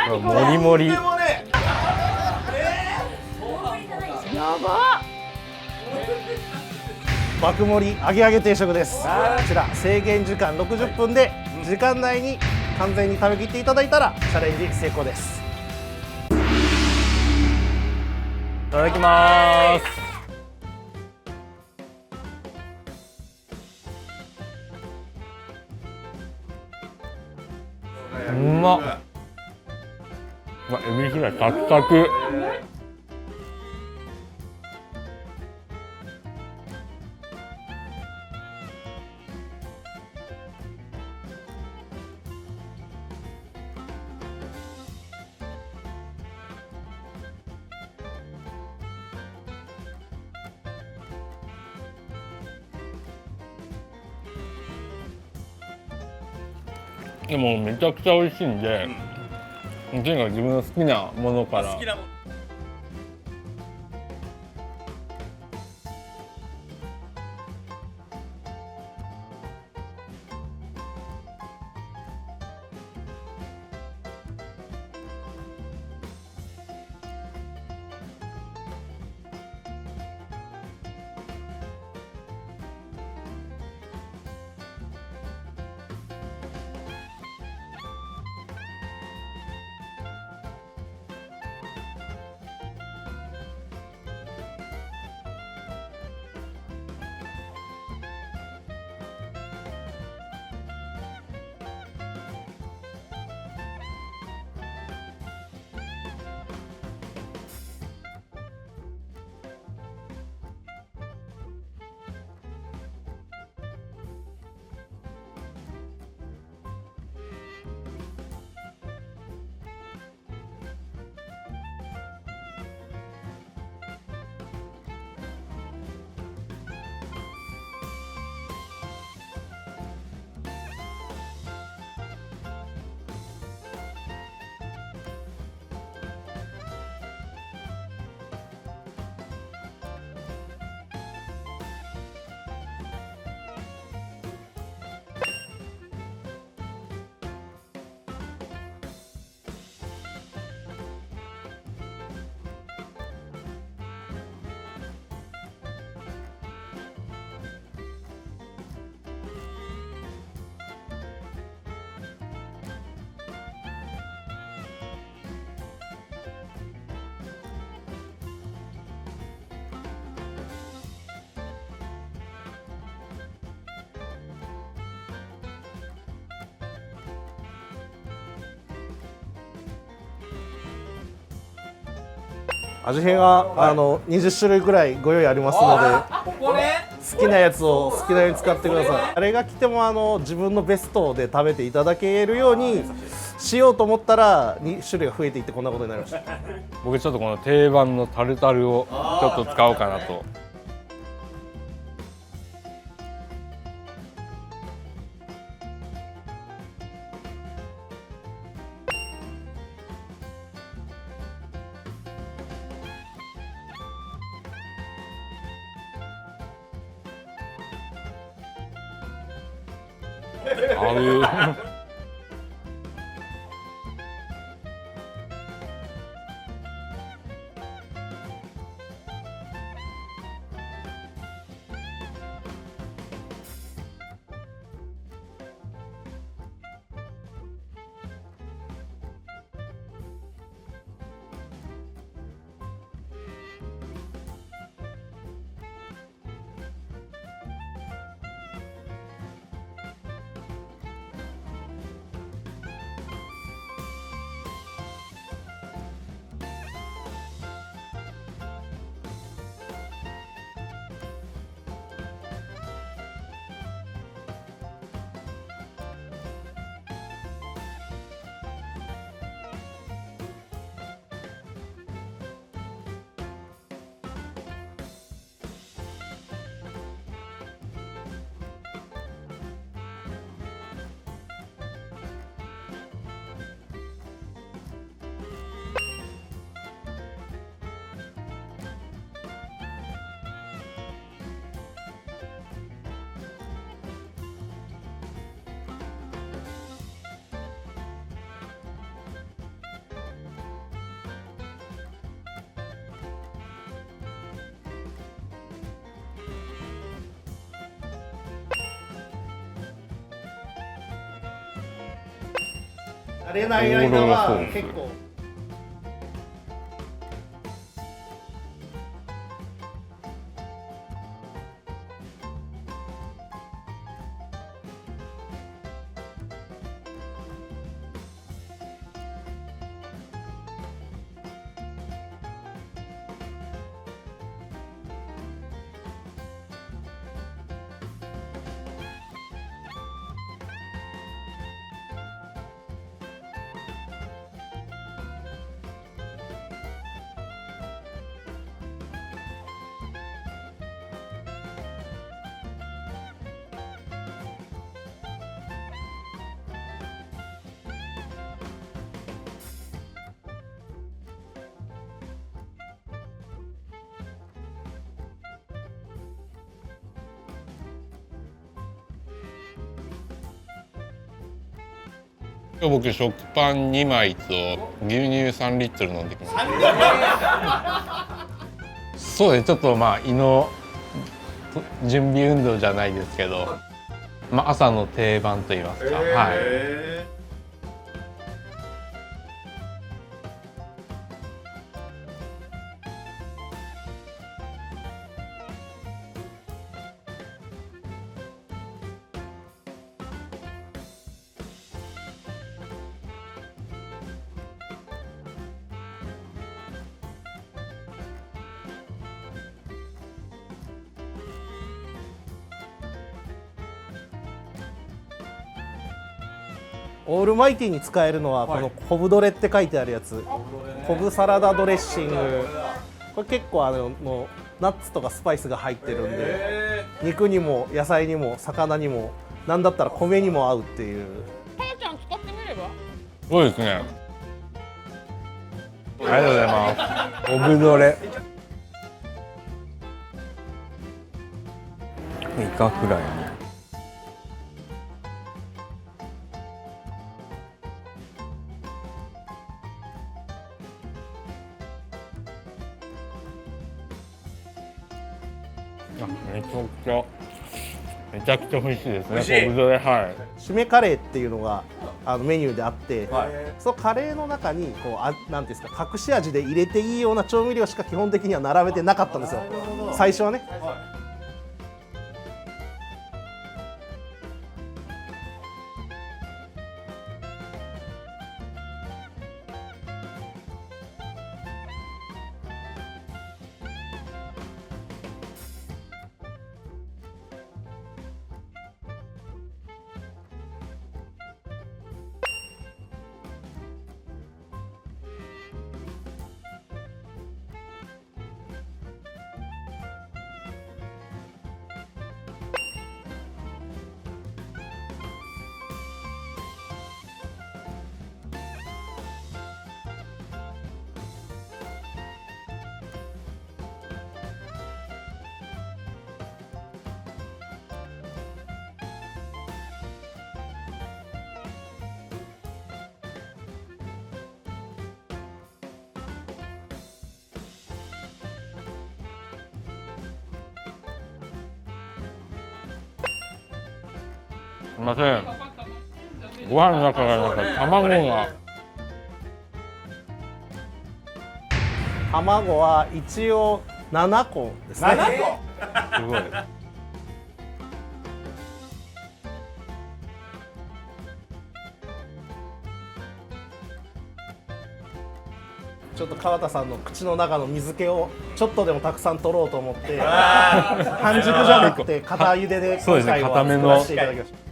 もりもり。でもね、やば。爆盛り揚げ揚げ定食です。こちら制限時間60分で時間内に完全に食べきっていただいたらチャレンジ成功です。いただきます。うまっ。エビフライサクサク。でもめちゃくちゃ美味しいんで、とにかく自分の好きなものから。好きなもの。味変は20種類くらいご用意ありますので、ここね。好きなやつを好きなように使ってください。誰が来ても自分のベストで食べていただけるようにしようと思ったら2種類が増えていってこんなことになりました。僕ちょっとこの定番のタルタルをちょっと使おうかなと。合う。慣れない間は結構今日僕食パン2枚と牛乳3リットル飲んできました。そうです、ちょっとまあ胃の準備運動じゃないですけど、まあ、朝の定番と言いますか、はい。オールマイティに使えるのはこのコブドレって書いてあるやつ、コブサラダドレッシング。これ結構もうナッツとかスパイスが入ってるんで、肉にも野菜にも魚にも、なんだったら米にも合うっていう。たーちゃん使ってみれば。そうですね。ありがとうございます。コブドレ。イカフライに。めちゃくちゃ美味しいですね。コブドレ、はい。締めカレーっていうのがメニューであって、そのカレーの中にこうなんていうんですか、隠し味で入れていいような調味料しか基本的には並べてなかったんですよ。最初はね。すみません。ご飯の中からなんか卵が。卵は一応7個ですね。7個。すごい。ちょっと川田さんの口の中の水気をちょっとでもたくさん取ろうと思って半熟じゃなくて固茹でで今回は作らせていただきました。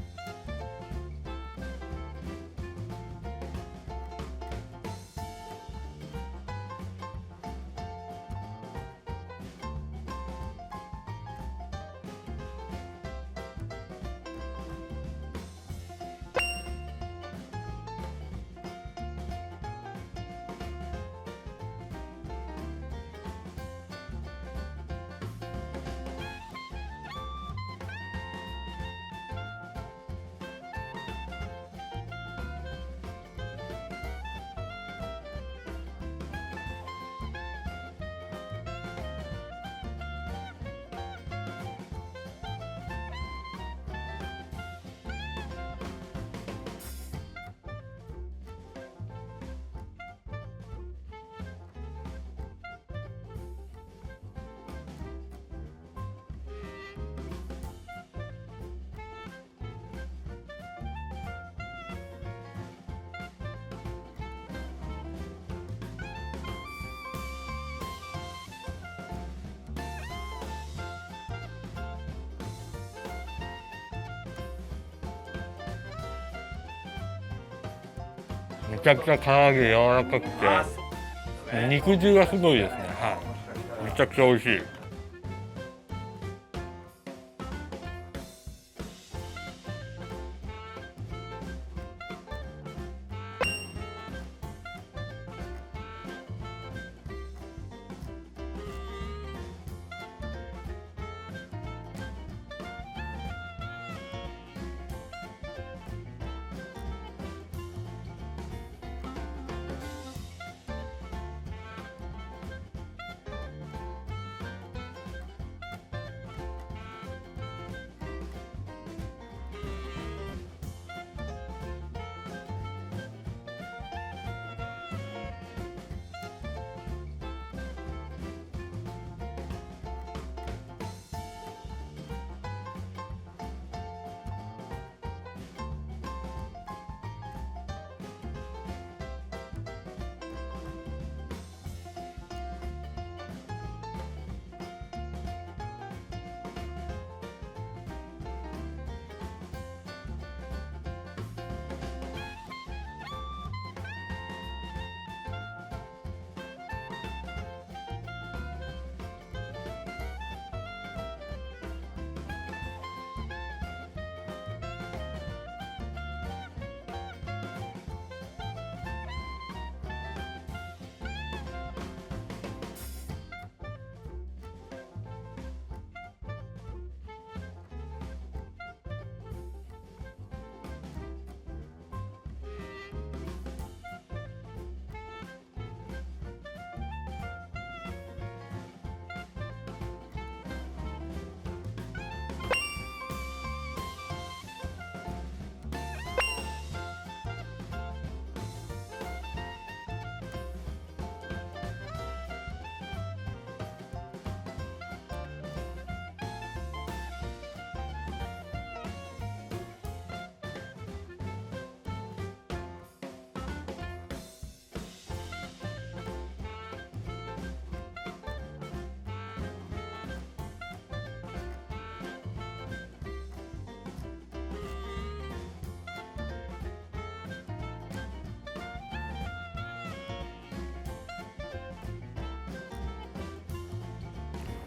めちゃくちゃ唐揚げ柔らかくて肉汁がすごいですね。はい、めちゃくちゃ美味しい。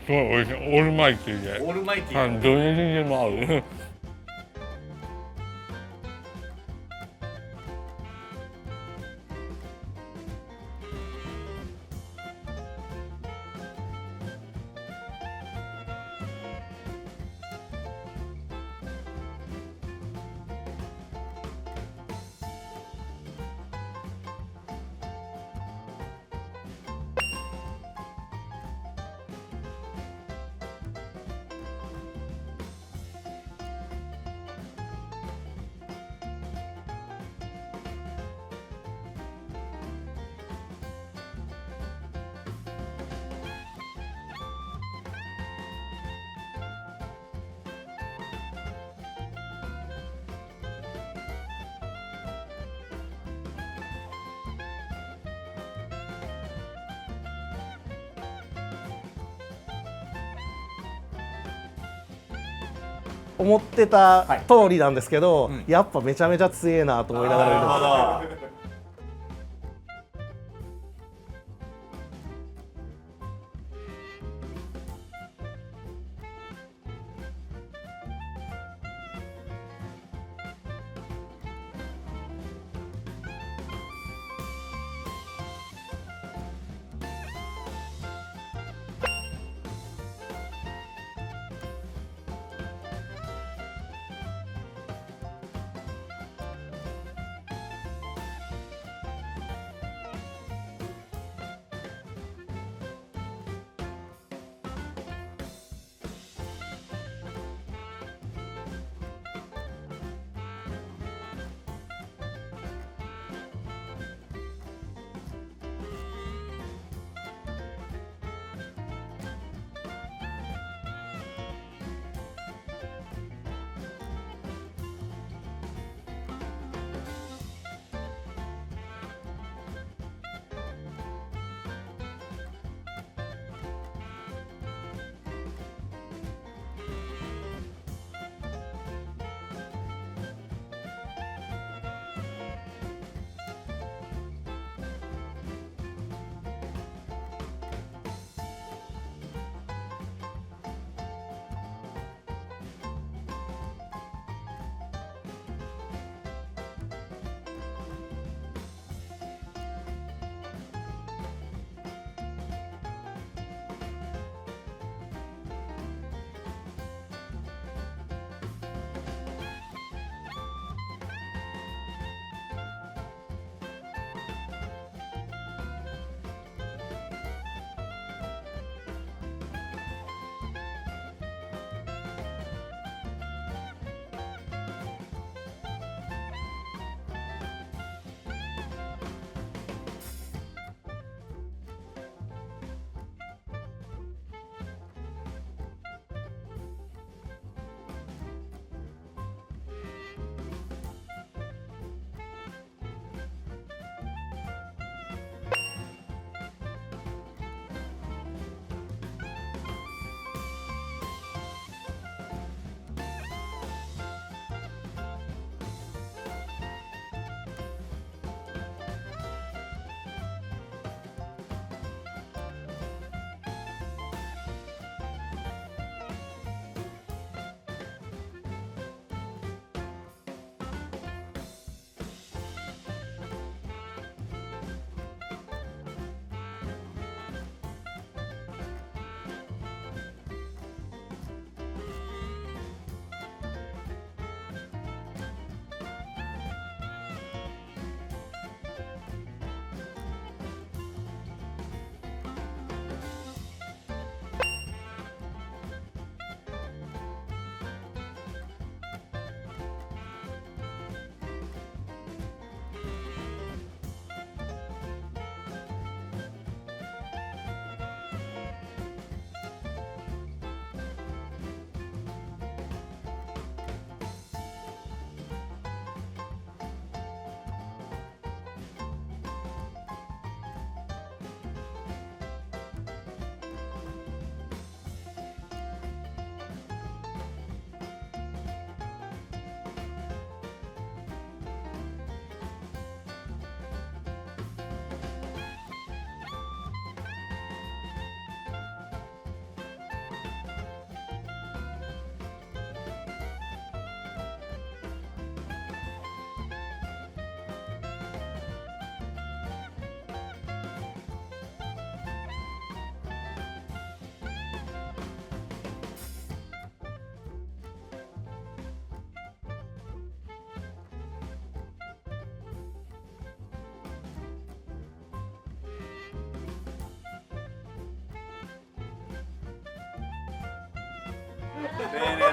すごい美味しい。オールマイティーで。オールマイティー。はい、どれにでも合う。思ってたはい通りなんですけど、うんやっぱめちゃめちゃ強えなと思いながら見てますなるほど。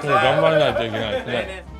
頑張らないといけないですね。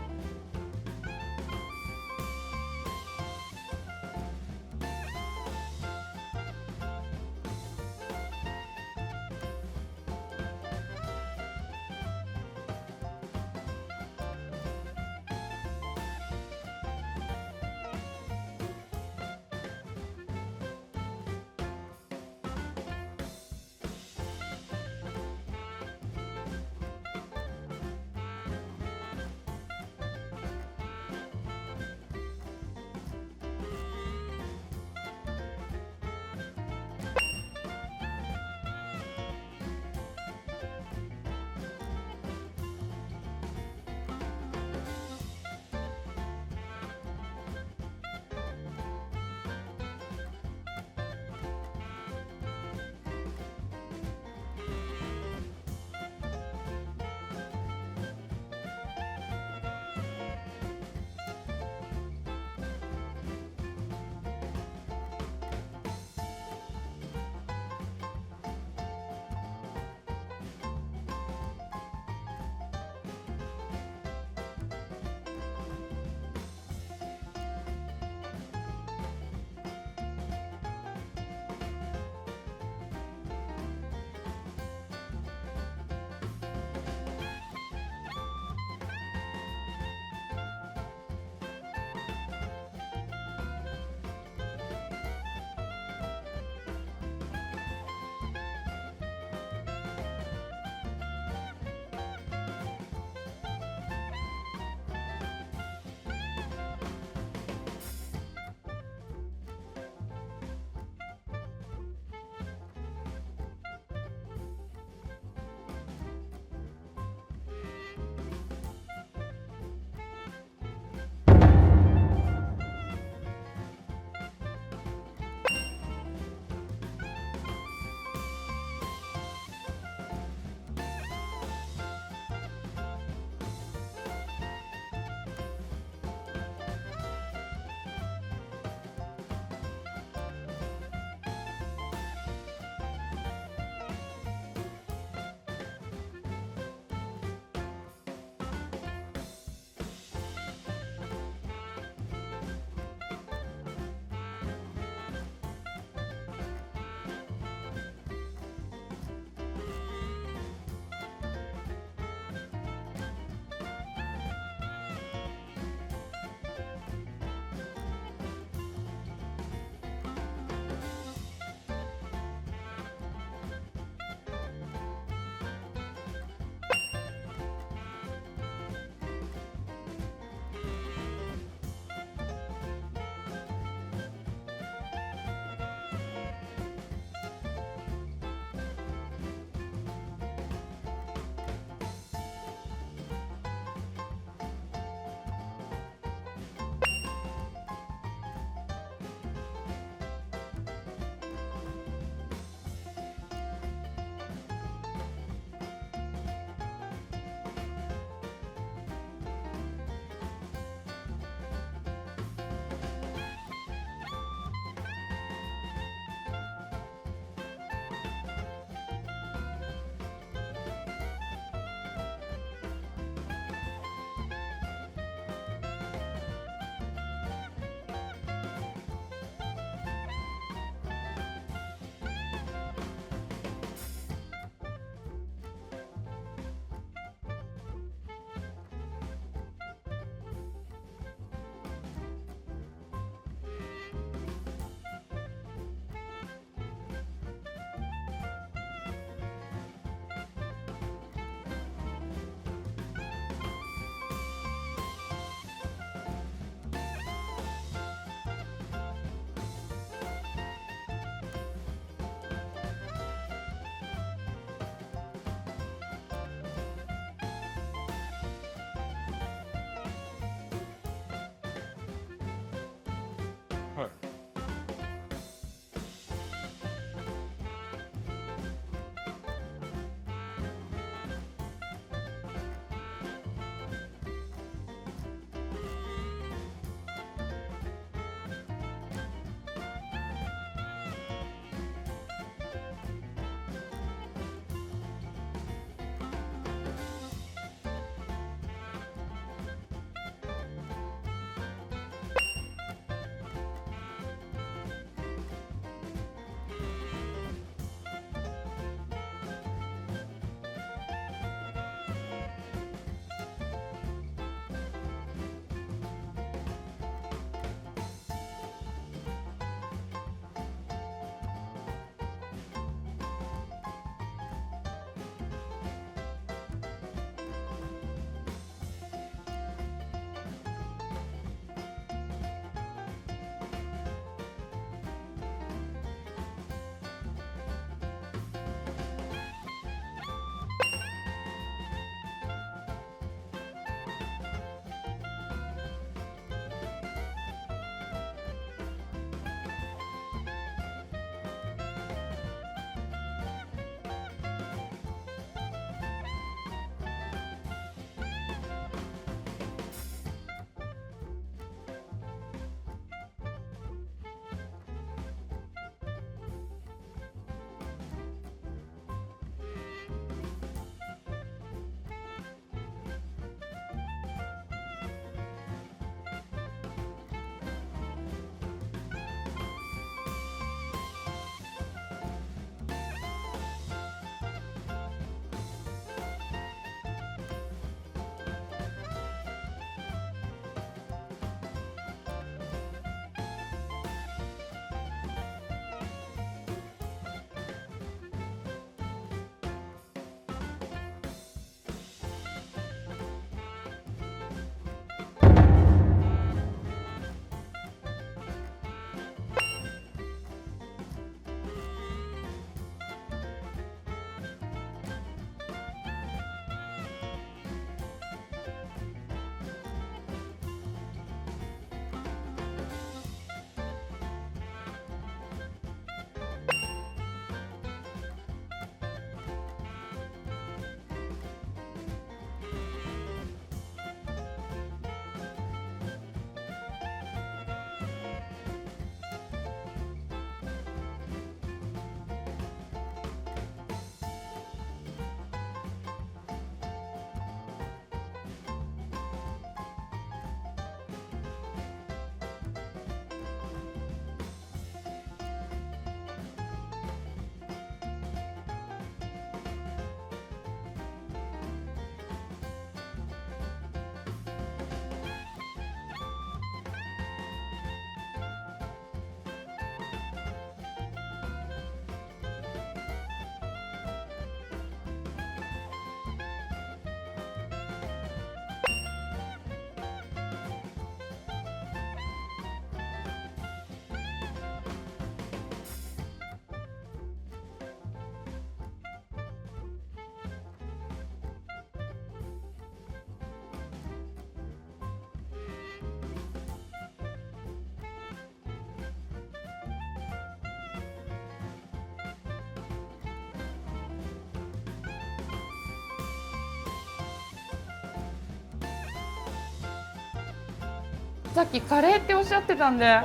さっきカレーっておっしゃってたんで、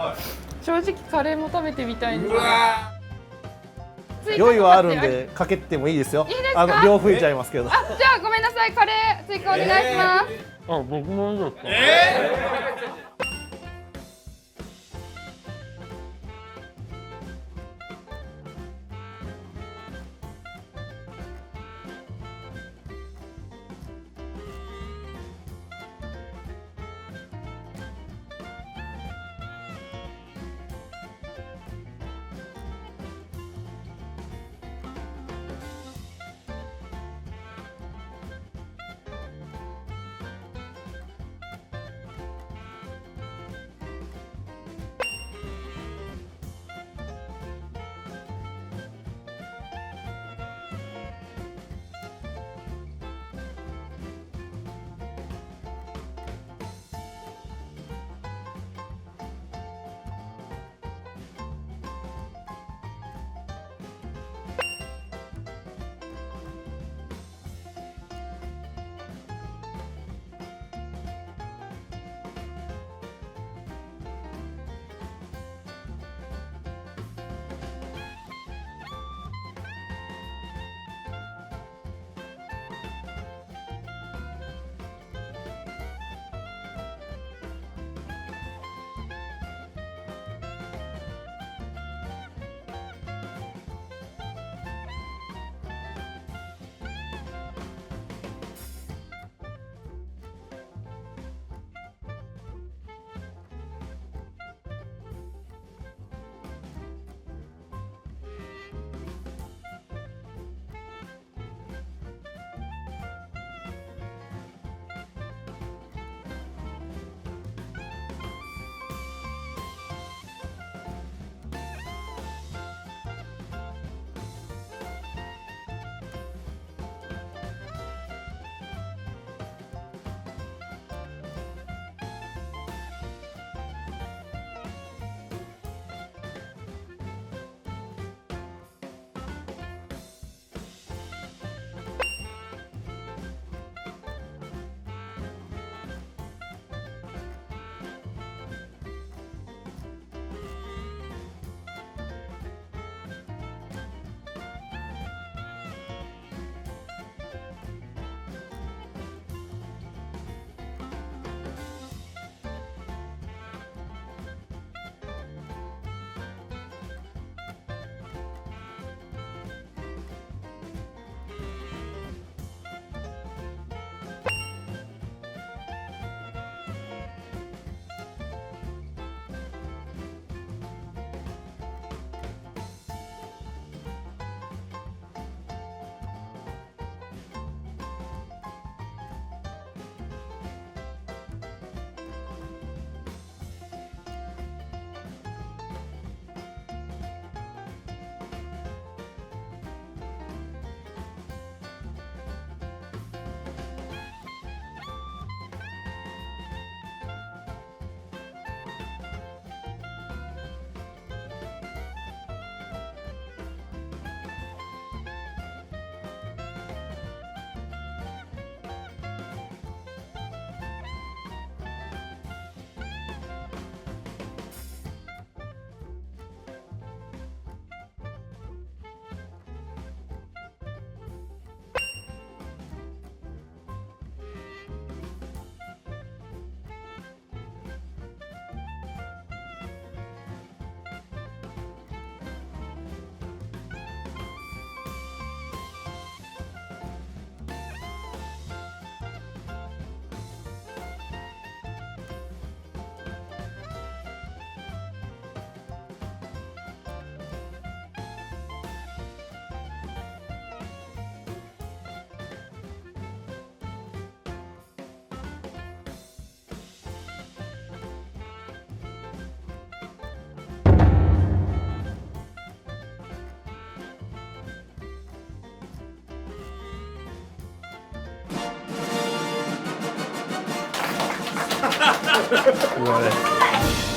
正直カレーも食べてみたいんです。用意はあるんでかけてもいいですよ。いいですか量増えちゃいますけど。あ、じゃあごめんなさい、カレー追加お願いします。あ、僕もいいですか。すいません。